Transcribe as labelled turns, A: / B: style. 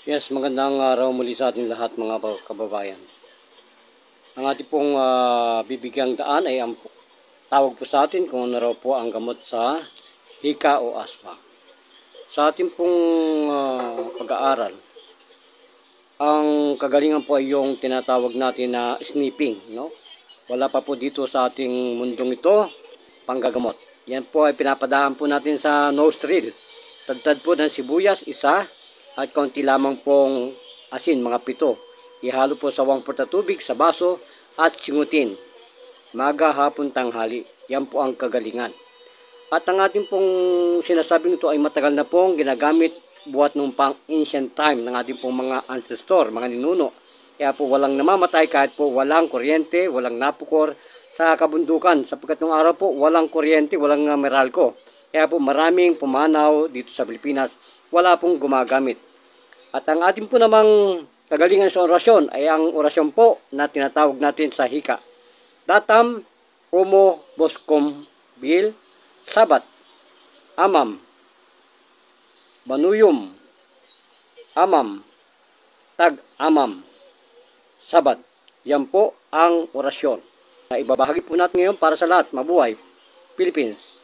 A: Yes, magandang araw muli sa ating lahat mga kababayan. Ang ating pong bibigyang daan ay ang tawag po sa atin kung ano raw po ang gamot sa hika o asma. Sa ating pong pag-aaral, ang kagalingan po ay yung tinatawag natin na sniffing, no? Wala pa po dito sa ating mundong ito panggagamot. Yan po ay pinapadaan po natin sa nostril. Tagtad po ng sibuyas, isa, at kaunti lamang pong asin, mga 7. Ihalo po sa 1/4 na tubig sa baso at singutin. Maga, hapon, tanghali. Yan po ang kagalingan. At ang ating pong sinasabing ito ay matagal na pong ginagamit buhat nung pang ancient time ng ating pong mga ancestor, mga ninuno. Kaya po walang namamatay kahit po walang kuryente, walang napukor sa kabundukan. Sapagkat nung araw po walang kuryente, walang Meralco. Kaya po maraming pumanaw dito sa Pilipinas, wala pong gumagamit. At ang ating po namang kagalingan sa orasyon ay ang orasyon po na tinatawag natin sa hika. Datam, Homo, Boscom, Bil, Sabat, Amam, Banuyum, Amam, Tag-Amam, Sabat. Yan po ang orasyon na ibabahagi po natin ngayon para sa lahat. Mabuhay, Philippines!